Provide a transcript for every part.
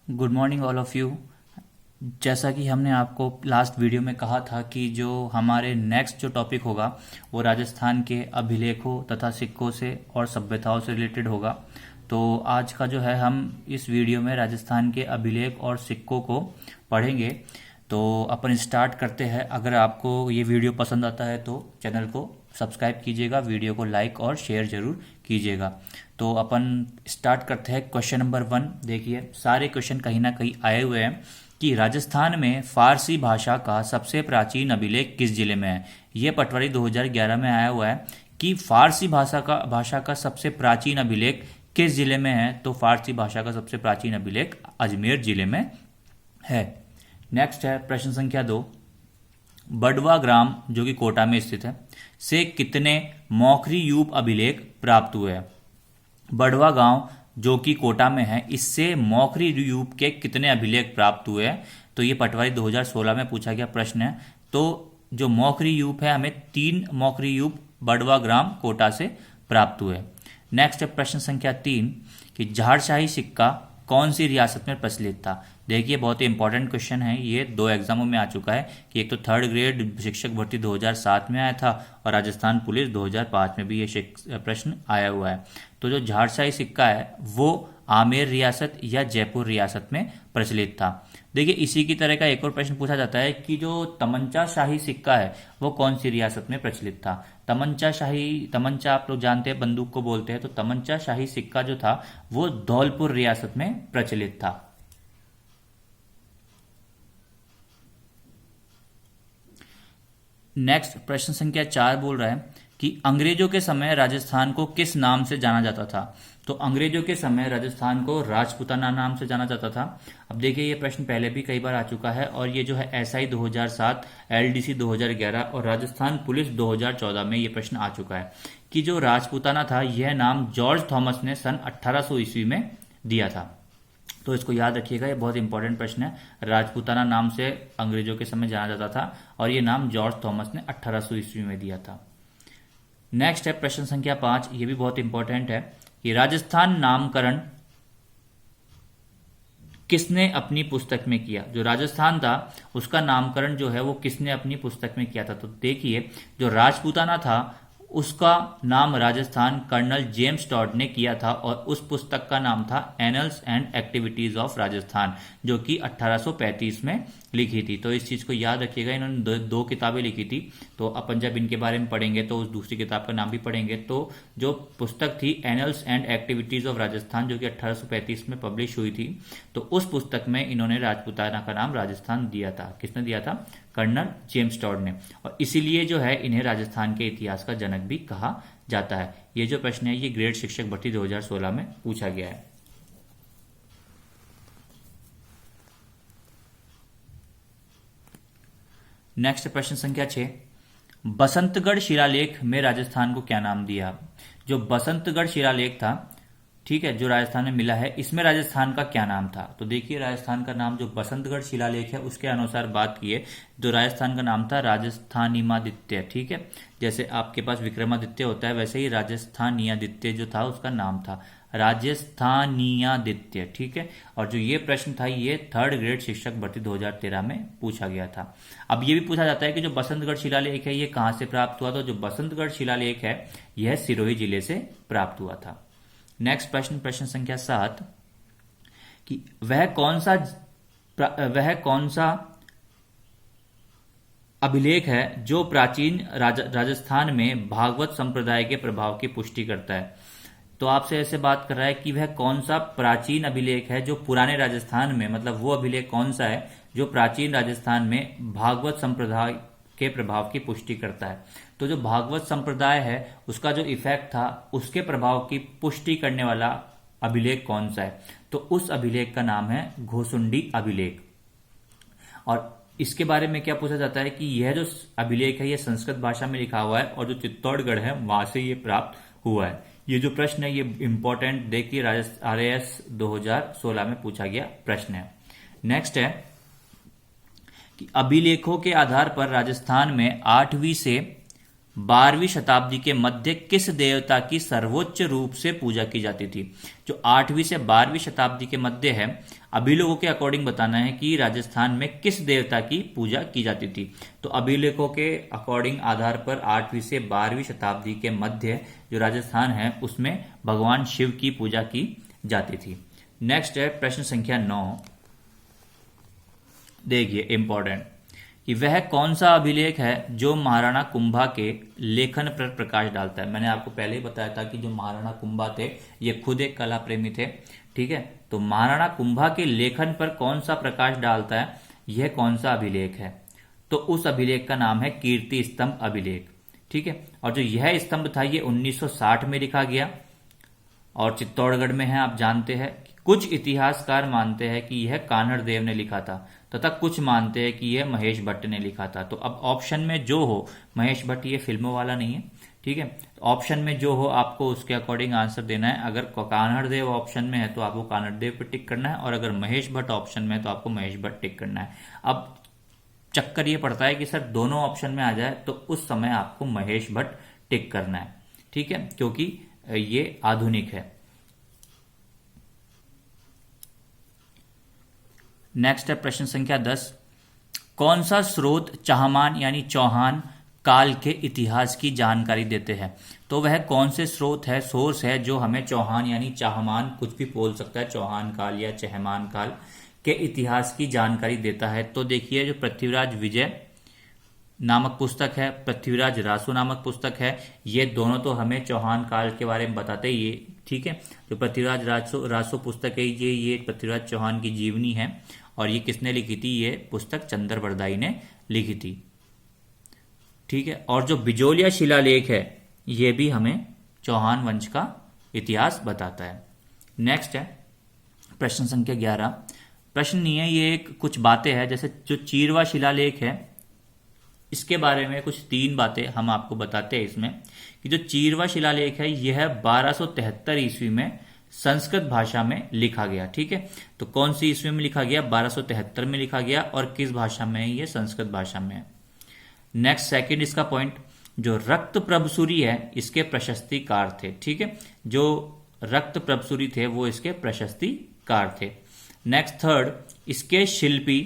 Good morning all of you. जैसा कि हमने आपको लास्ट वीडियो में कहा था कि जो हमारे नेक्स्ट जो टॉपिक होगा वो राजस्थान के अभिलेखों तथा सिक्कों से और सभ्यताओं से रिलेटेड होगा। तो आज का जो है हम इस वीडियो में राजस्थान के अभिलेख और सिक्कों को पढ़ेंगे। तो अपन स्टार्ट करते हैं। अगर आपको ये वीडियो पसंद आता है तो चैनल को सब्सक्राइब कीजिएगा, वीडियो को लाइक और शेयर जरूर कीजिएगा। तो अपन स्टार्ट करते हैं। क्वेश्चन नंबर 1 देखिए, सारे क्वेश्चन कहीं ना कहीं आए हुए हैं कि राजस्थान में फारसी भाषा का सबसे प्राचीन अभिलेख किस जिले में है। ये पटवारी 2011 में आया हुआ है कि फारसी भाषा का सबसे प्राचीन अभिलेख किस जिले में है। तो फारसी भाषा का सबसे प्राचीन अभिलेख अजमेर जिले में है। नेक्स्ट है प्रश्न संख्या 2, बड़वा ग्राम जो कि कोटा में स्थित है से कितने मौखरी यूप अभिलेख प्राप्त हुए हैं। बड़वा गांव जो कि कोटा में है, इससे मौखरी यूप के कितने अभिलेख प्राप्त हुए हैं। तो ये पटवारी 2016 में पूछा गया प्रश्न है। तो जो मौखरी यूप है, हमें 3 मौखरी यूप बड़वा ग्राम कोटा से प्राप्त हुए। नेक्स्ट है प्रश्न संख्या 3 कि झारशाही सिक्का कौन सी रियासत में प्रचलित था। देखिए बहुत ही इंपॉर्टेंट क्वेश्चन है, ये 2 एग्जामों में आ चुका है कि एक तो 3rd ग्रेड शिक्षक भर्ती 2007 में आया था और राजस्थान पुलिस 2005 में भी ये प्रश्न आया हुआ है। तो जो झारशाही सिक्का है वो आमेर रियासत या जयपुर रियासत में प्रचलित था। देखिए इसी की तरह का एक और प्रश्न पूछा जाता है कि जो तमंचा शाही सिक्का है वो कौन सी रियासत में प्रचलित था। तमंचा आप लोग जानते हैं, बंदूक को बोलते हैं। तो तमंचा शाही सिक्का जो था वो धौलपुर रियासत में प्रचलित था। नेक्स्ट प्रश्न संख्या 4 बोल रहा है कि अंग्रेजों के समय राजस्थान को किस नाम से जाना जाता था। तो अंग्रेजों के समय राजस्थान को राजपूताना नाम से जाना जाता था। अब देखिए ये प्रश्न पहले भी कई बार आ चुका है और ये जो है एसआई 2007, एलडीसी 2011 और राजस्थान पुलिस 2014 में ये प्रश्न आ चुका है कि जो राजपूताना था यह नाम जॉर्ज थॉमस ने सन 1800 ईस्वी में दिया था। तो इसको याद रखिएगा, ये बहुत इंपॉर्टेंट प्रश्न है। राजपूताना नाम से अंग्रेजों के समय जाना जाता था और ये नाम जॉर्ज थॉमस ने 1800 ईस्वी में दिया था। नेक्स्ट है प्रश्न संख्या 5, ये भी बहुत इंपॉर्टेंट है कि राजस्थान नामकरण किसने अपनी पुस्तक में किया। जो राजस्थान था उसका नामकरण जो है वो किसने अपनी पुस्तक में किया था। तो देखिए जो राजपूताना था उसका नाम राजस्थान कर्नल जेम्स टॉड ने किया था और उस पुस्तक का नाम था annuls and activities of Rajasthan, जो कि 1835 में लिखी थी। तो इस चीज को याद रखिएगा, इन्होंने दो किताबें लिखी थी। तो अपन जब इनके बारे में पढ़ेंगे तो उस दूसरी किताब का नाम भी पढ़ेंगे। तो जो पुस्तक थी annuls and activities of Rajasthan जो कि 1835 में पब्लिश हुई थी, तो उस पुस्तक में इन्होंने राजपूताना का नाम राजस्थान दिया था। किसने दिया था? कर्नल जेम्स टॉड ने। और इसीलिए जो है इन्हें राजस्थान के इतिहास का जनक भी कहा जाता है। ये जो प्रश्न है ये ग्रेड शिक्षक भर्ती 2016 में पूछा गया है। नेक्स्ट प्रश्न संख्या 6, बसंतगढ़ शिलालेख में राजस्थान को क्या नाम दिया। जो बसंतगढ़ शिलालेख था, ठीक है, जो राजस्थान में मिला है, इसमें राजस्थान का क्या नाम था। तो देखिए राजस्थान का नाम जो बसंतगढ़ शिलालेख है उसके अनुसार बात किए तो राजस्थान का नाम था राजस्थानिमादित्य। ठीक है, जैसे आपके पास विक्रमादित्य होता है वैसे ही राजस्थानियादित्य जो था उसका नाम था राजस्थानियादित्य। ठीक है, और जो ये प्रश्न था ये 3rd ग्रेड शिक्षक भर्ती 2013 में पूछा गया था। अब ये भी पूछा जाता है कि जो बसंतगढ़ शिलालेख है ये कहां से प्राप्त हुआ। तो जो बसंतगढ़ शिलालेख है यह सिरोही जिले से प्राप्त हुआ था। नेक्स्ट प्रश्न संख्या 7 कि वह कौन सा अभिलेख है जो प्राचीन राजस्थान में भागवत संप्रदाय के प्रभाव की पुष्टि करता है। तो आपसे ऐसे बात कर रहा है कि वह कौन सा प्राचीन अभिलेख है जो पुराने राजस्थान में, मतलब वो अभिलेख कौन सा है जो प्राचीन राजस्थान में भागवत संप्रदाय के प्रभाव की पुष्टि करता है। तो जो भागवत संप्रदाय है उसका जो इफेक्ट था उसके प्रभाव की पुष्टि करने वाला अभिलेख कौन सा है। तो उस अभिलेख का नाम है घोसुंडी अभिलेख। और इसके बारे में क्या पूछा जाता है कि यह जो अभिलेख है यह संस्कृत भाषा में लिखा हुआ है और जो चित्तौड़गढ़ है वहां से ये प्राप्त हुआ है। ये जो प्रश्न है ये इंपॉर्टेंट, देखिए RAS 2016 में पूछा गया प्रश्न है। नेक्स्ट है कि अभिलेखों के आधार पर राजस्थान में 8वीं से 12वीं शताब्दी के मध्य किस देवता की सर्वोच्च रूप से पूजा की जाती थी? जो 8वीं से 12वीं शताब्दी के मध्य है, अभिलेखों के अकॉर्डिंग बताना है कि राजस्थान में किस देवता की पूजा की जाती थी। तो अभिलेखों के अकॉर्डिंग आधार पर 8वीं से 12वीं शताब्दी के मध्य जो राजस्थान है उसमें भगवान शिव की पूजा की जाती थी। नेक्स्ट है प्रश्न संख्या 9। देखिए इंपॉर्टेंट, कि वह कौन सा अभिलेख है जो महाराणा कुंभा के लेखन पर प्रकाश डालता है। मैंने आपको पहले ही बताया था कि जो महाराणा कुंभा थे ये खुद एक कला प्रेमी थे, ठीक है। तो महाराणा कुंभा के लेखन पर कौन सा प्रकाश डालता है, यह कौन सा अभिलेख है? तो उस अभिलेख का नाम है कीर्ति स्तंभ अभिलेख, ठीक है। और जो यह स्तंभ था ये 1960 में लिखा गया और चित्तौड़गढ़ में है, आप जानते हैं। कुछ इतिहासकार मानते हैं कि यह कान्हड़ देव ने लिखा था तथा कुछ मानते हैं कि यह महेश भट्ट ने लिखा था। तो अब ऑप्शन में जो हो, महेश भट्ट ये फिल्मों वाला नहीं है, ठीक है। ऑप्शन में जो हो आपको उसके अकॉर्डिंग आंसर देना है। अगर कान्हड़ देव ऑप्शन में है तो आपको कान्हड़ देव पर टिक करना है, और अगर महेश भट्ट ऑप्शन में है तो आपको महेश भट्ट टिक करना है। अब चक्कर ये पड़ता है कि सर दोनों ऑप्शन में आ जाए तो उस समय आपको महेश भट्ट टिक करना है, ठीक है, क्योंकि ये आधुनिक है। नेक्स्ट है प्रश्न संख्या 10। कौन सा स्रोत चाहमान यानी चौहान काल के इतिहास की जानकारी देते हैं? तो वह कौन से स्रोत है, सोर्स है जो हमें चौहान यानी चाहमान, कुछ भी बोल सकता है, चौहान काल या चहमान काल के इतिहास की जानकारी देता है? तो देखिए जो पृथ्वीराज विजय नामक पुस्तक है, पृथ्वीराज रासो नामक पुस्तक है, ये दोनों तो हमें चौहान काल के बारे में बताते ही ये, ठीक है। जो पृथ्वीराज रासो पुस्तक है ये पृथ्वीराज चौहान की जीवनी है, और ये किसने लिखी थी? ये पुस्तक चंद्र बरदाई ने लिखी थी, ठीक है। और जो बिजोलिया शिलालेख है ये भी हमें चौहान वंश का इतिहास बताता है। नेक्स्ट है प्रश्न संख्या 11। प्रश्न नहीं है, ये एक कुछ बातें हैं, जैसे जो चीरवा शिलालेख है इसके बारे में कुछ 3 बातें हम आपको बताते हैं इसमें, कि जो चीरवा शिलालेख है यह 1273 ईस्वी में संस्कृत भाषा में लिखा गया, ठीक है। तो कौन सी ईस्वी में लिखा गया? 1273 में लिखा गया, और किस भाषा में है? ये संस्कृत भाषा में है। नेक्स्ट सेकंड इसका पॉइंट, जो रक्त प्रभसूरी है इसके प्रशस्तिकार थे, ठीक है। जो रक्त प्रभसूरी थे वो इसके प्रशस्तिकार थे। नेक्स्ट थर्ड, इसके शिल्पी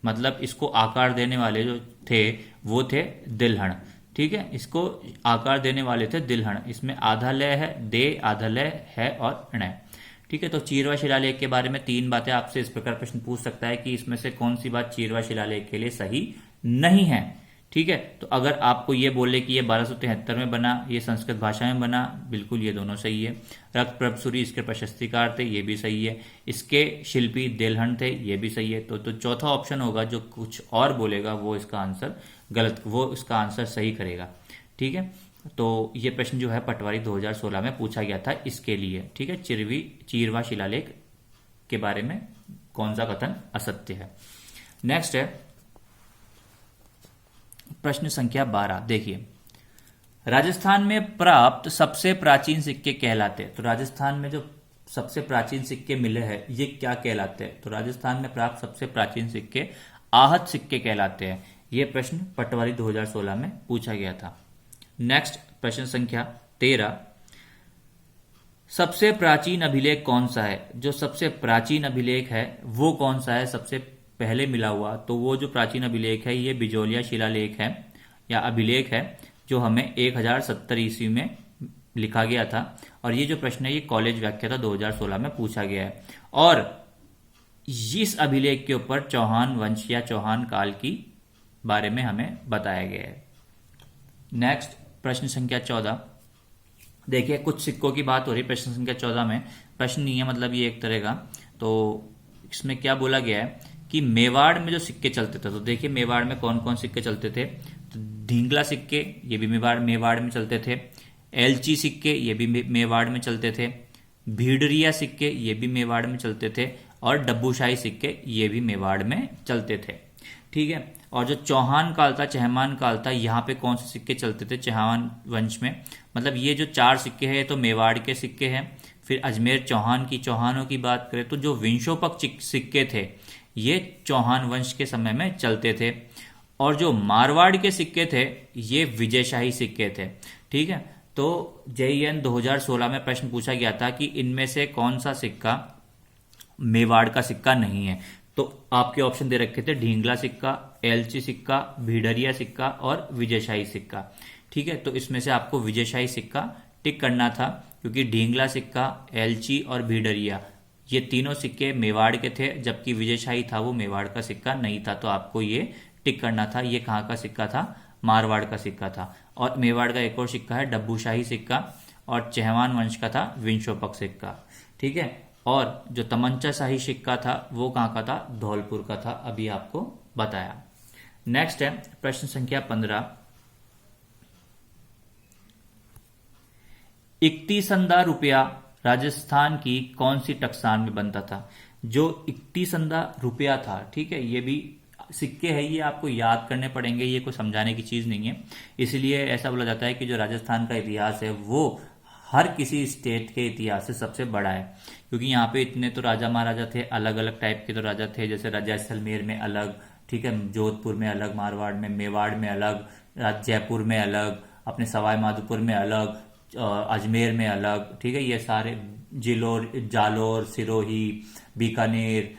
मतलब इसको आकार देने वाले जो थे वो थे दिलहन, ठीक है। इसको आकार देने वाले थे दिलहन। इसमें आधा लय है, दे आधा लय है और ण, ठीक है। तो चीरवा शिलालेख के बारे में 3 बातें आपसे इस प्रकार प्रश्न पूछ सकता है कि इसमें से कौन सी बात चीरवा शिलालेख के लिए सही नहीं है, ठीक है। तो अगर आपको ये बोले कि ये 1273 में बना, ये संस्कृत भाषा में बना, बिल्कुल ये दोनों सही है। रक्त प्रभसूरी इसके प्रशस्तिकार थे, ये भी सही है। इसके शिल्पी देलहन थे, ये भी सही है। तो चौथा ऑप्शन होगा जो कुछ और बोलेगा वो इसका आंसर गलत, वो इसका आंसर सही करेगा, ठीक है। तो ये प्रश्न जो है पटवारी 2016 में पूछा गया था इसके लिए, ठीक है। चीरवा शिलालेख के बारे में कौन सा कथन असत्य है। नेक्स्ट है प्रश्न संख्या 12। देखिए, राजस्थान में प्राप्त सबसे प्राचीन सिक्के कहलाते हैं। तो राजस्थान में जो सबसे प्राचीन सिक्के मिले हैं ये क्या कहलाते हैं? तो राजस्थान में प्राप्त सबसे प्राचीन सिक्के आहत सिक्के कहलाते हैं। यह प्रश्न पटवारी 2016 में पूछा गया था। नेक्स्ट प्रश्न संख्या 13। सबसे प्राचीन अभिलेख कौन सा है? जो सबसे प्राचीन अभिलेख है वो कौन सा है सबसे पहले मिला हुआ? तो वो जो प्राचीन अभिलेख है ये बिजोलिया शिलालेख है या अभिलेख है, जो हमें 1070 ईस्वी में लिखा गया था। और ये जो प्रश्न है ये कॉलेज व्याख्याता 2016 में पूछा गया है, और इस अभिलेख के ऊपर चौहान वंश या चौहान काल की बारे में हमें बताया गया है। नेक्स्ट प्रश्न संख्या 14। देखिए, कुछ सिक्कों की बात हो रही है प्रश्न संख्या 14 में। प्रश्न नहीं है, मतलब ये एक तरह का। तो इसमें क्या बोला गया है कि मेवाड़ में जो सिक्के चलते थे, तो देखिए मेवाड़ में कौन कौन सिक्के चलते थे। तो ढींगला सिक्के ये भी मेवाड़ में चलते थे। एलची सिक्के ये भी मेवाड़ में चलते थे। भीड़रिया सिक्के ये भी मेवाड़ में चलते थे। और डब्बूशाही सिक्के ये भी मेवाड़ में चलते थे, ठीक है। और जो चौहान काल था, चहमान काल था, यहाँ पे कौन से सिक्के चलते थे चौहान वंश में? मतलब ये जो 4 सिक्के हैं तो मेवाड़ के सिक्के हैं। फिर अजमेर चौहानों की बात करें तो जो विंशोपक सिक्के थे ये चौहान वंश के समय में चलते थे। और जो मारवाड़ के सिक्के थे ये विजयशाही सिक्के थे। ठीक है, तो JEN 2016 में प्रश्न पूछा गया था कि इनमें से कौन सा सिक्का मेवाड़ का सिक्का नहीं है। तो आपके ऑप्शन दे रखे थे ढींगला सिक्का, एलची सिक्का, भीडरिया सिक्का और विजयशाही सिक्का। ठीक है, तो इसमें से आपको विजयशाही सिक्का टिक करना था, क्योंकि ढींगला सिक्का, एलची और भीडरिया ये तीनों सिक्के मेवाड़ के थे, जबकि विजयशाही था वो मेवाड़ का सिक्का नहीं था। तो आपको ये टिक करना था। ये कहाँ का सिक्का था? मारवाड़ का सिक्का था। और मेवाड़ का एक और सिक्का है डब्बूशाही सिक्का, और चहवान वंश का था विंशोपक सिक्का। ठीक है, और जो तमंचा शाही सिक्का था वो कहाँ का था? धौलपुर का था, अभी आपको बताया। नेक्स्ट है प्रश्न संख्या 15। इक्तीसंदा रुपया राजस्थान की कौन सी टकसाल में बनता था? जो इक्तीसंदा रुपया था, ठीक है, ये भी सिक्के है, ये आपको याद करने पड़ेंगे, ये कोई समझाने की चीज नहीं है। इसलिए ऐसा बोला जाता है कि जो राजस्थान का इतिहास है वो हर किसी स्टेट के इतिहास से सबसे बड़ा है, क्योंकि यहाँ पे इतने तो राजा महाराजा थे, अलग अलग टाइप के तो राजा थे, जैसे राजा जैसलमेर में अलग, ठीक है, जोधपुर में अलग, मारवाड़ में, मेवाड़ में अलग, जयपुर में अलग, अपने सवाई माधोपुर में अलग, अजमेर में अलग। ठीक है, ये सारे जिलोर, जालोर, सिरोही, बीकानेर,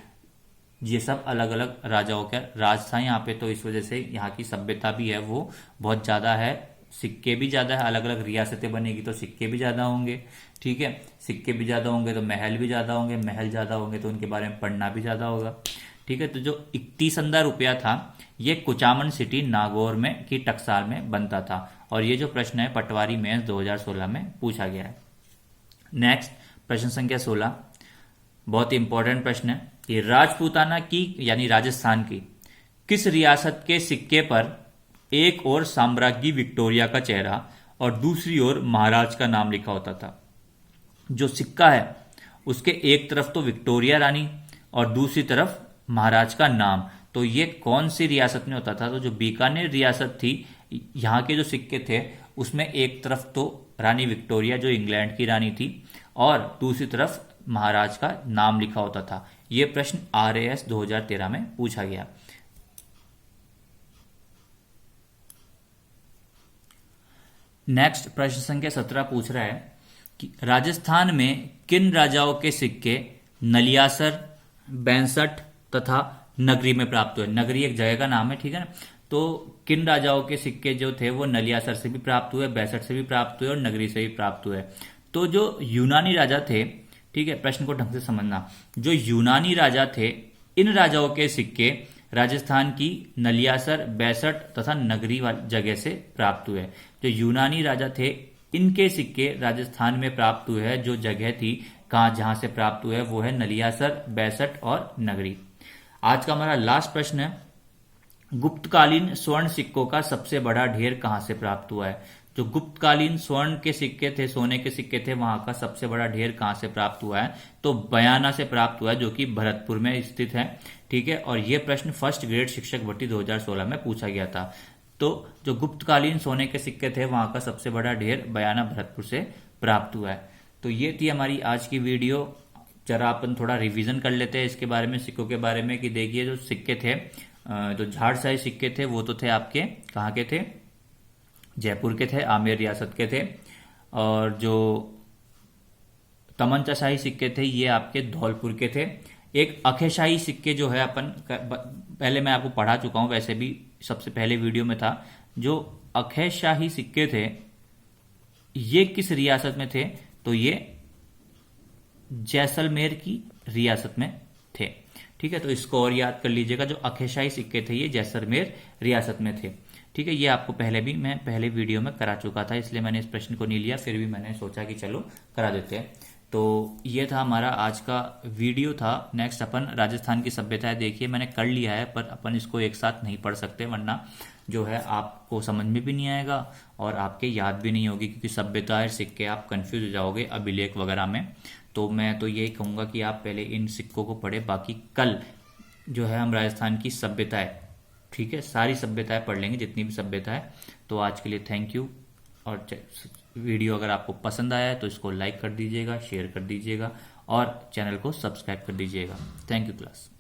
ये सब अलग अलग राजाओं का राज था यहाँ पे। तो इस वजह से यहाँ की सभ्यता भी है वो बहुत ज्यादा है, सिक्के भी ज्यादा है। अलग अलग रियासतें बनेगी तो सिक्के भी ज्यादा होंगे। ठीक है, सिक्के भी ज्यादा होंगे तो महल भी ज्यादा होंगे, महल ज्यादा होंगे तो उनके बारे में पढ़ना भी ज्यादा होगा। ठीक है, तो जो इक्तीसंदा रुपया था ये कुचामन सिटी नागौर में की टकसाल में बनता था, और ये जो प्रश्न है पटवारी मेंस 2016 में पूछा गया है। नेक्स्ट प्रश्न संख्या 16, बहुत ही इंपॉर्टेंट प्रश्न है। कि राजपूताना की यानी राजस्थान की किस रियासत के सिक्के पर एक ओर साम्राज्ञी विक्टोरिया का चेहरा और दूसरी ओर महाराज का नाम लिखा होता था? जो सिक्का है उसके एक तरफ तो विक्टोरिया रानी और दूसरी तरफ महाराज का नाम, तो ये कौन सी रियासत में होता था? तो जो बीकानेर रियासत थी, यहाँ के जो सिक्के थे उसमें एक तरफ तो रानी विक्टोरिया जो इंग्लैंड की रानी थी और दूसरी तरफ महाराज का नाम लिखा होता था। यह प्रश्न RAS 2013 में पूछा गया। नेक्स्ट प्रश्न संख्या 17 पूछ रहा है कि राजस्थान में किन राजाओं के सिक्के नलियासर, बैंसठ तथा नगरी में प्राप्त हुए? नगरी एक जगह का नाम है, ठीक है ना। तो किन राजाओं के सिक्के जो थे वो नलियासर से भी प्राप्त हुए, बैंसठ से भी प्राप्त हुए और नगरी से भी प्राप्त हुए? तो जो यूनानी राजा थे, ठीक है, प्रश्न को ढंग से समझना, जो यूनानी राजा थे इन राजाओं के सिक्के राजस्थान की नलियासर, बैंसठ तथा नगरी वाली जगह से प्राप्त हुए। जो यूनानी राजा थे इनके सिक्के राजस्थान में प्राप्त हुए हैं। जो जगह थी कहाँ जहां से प्राप्त हुए वो है नलियासर, बैंसठ और नगरी। आज का हमारा लास्ट प्रश्न है, गुप्तकालीन स्वर्ण सिक्कों का सबसे बड़ा ढेर कहां से प्राप्त हुआ है? जो गुप्तकालीन स्वर्ण के सिक्के थे, सोने के सिक्के थे, वहां का सबसे बड़ा ढेर कहां से प्राप्त हुआ है? तो बयाना से प्राप्त हुआ है, जो कि भरतपुर में स्थित है। ठीक है, और यह प्रश्न फर्स्ट ग्रेड शिक्षक भर्ती 2016 में पूछा गया था। तो जो गुप्तकालीन सोने के सिक्के थे वहां का सबसे बड़ा ढेर बयाना, भरतपुर से प्राप्त हुआ है। तो ये थी हमारी आज की वीडियो। जरा अपन थोड़ा रिवीजन कर लेते हैं इसके बारे में, सिक्कों के बारे में, कि देखिए जो सिक्के थे, जो झाड़शाही सिक्के थे वो तो थे आपके कहाँ के थे? जयपुर के थे, आमेर रियासत के थे। और जो तमंचाशाही सिक्के थे ये आपके धौलपुर के थे। एक अखेशाही सिक्के जो है अपन पहले मैं आपको पढ़ा चुका हूं, वैसे भी सबसे पहले वीडियो में था। जो अखेशाही सिक्के थे ये किस रियासत में थे? तो ये जैसलमेर की रियासत में थे। ठीक है, तो इसको और याद कर लीजिएगा, जो अखेशाही सिक्के थे ये जैसलमेर रियासत में थे। ठीक है, ये आपको मैं पहले वीडियो में करा चुका था, इसलिए मैंने इस प्रश्न को नहीं लिया, फिर भी मैंने सोचा कि चलो करा देते हैं। तो ये था हमारा आज का वीडियो था। नेक्स्ट अपन राजस्थान की सभ्यताएं, देखिए मैंने कर लिया है, पर अपन इसको एक साथ नहीं पढ़ सकते, वरना जो है आपको समझ में भी नहीं आएगा और आपके याद भी नहीं होगी, क्योंकि सभ्यताएं सिक्के आप कंफ्यूज हो जाओगे अभिलेख वगैरह में। तो मैं तो यही कहूंगा कि आप पहले इन सिक्कों को पढ़े, बाकी कल जो है हम राजस्थान की सभ्यताएं, ठीक है, सारी सभ्यताएं पढ़ लेंगे, जितनी भी सभ्यता है। तो आज के लिए थैंक यू। और वीडियो अगर आपको पसंद आया है तो इसको लाइक कर दीजिएगा, शेयर कर दीजिएगा और चैनल को सब्सक्राइब कर दीजिएगा। Thank you class.